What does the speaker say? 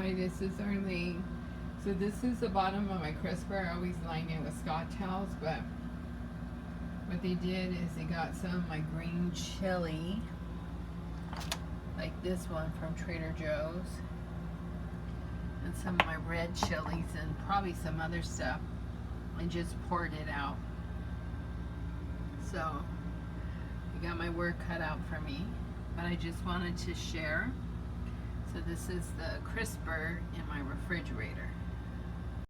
Hi, this is Arlene. So this is the bottom of my crisper. I always line it with Scotch towels, but what they did is they got some of my green chili, like this one from Trader Joe's, and some of my red chilies and probably some other stuff, and just poured it out. So you got my work cut out for me, but I just wanted to share. So this is the crisper in my refrigerator.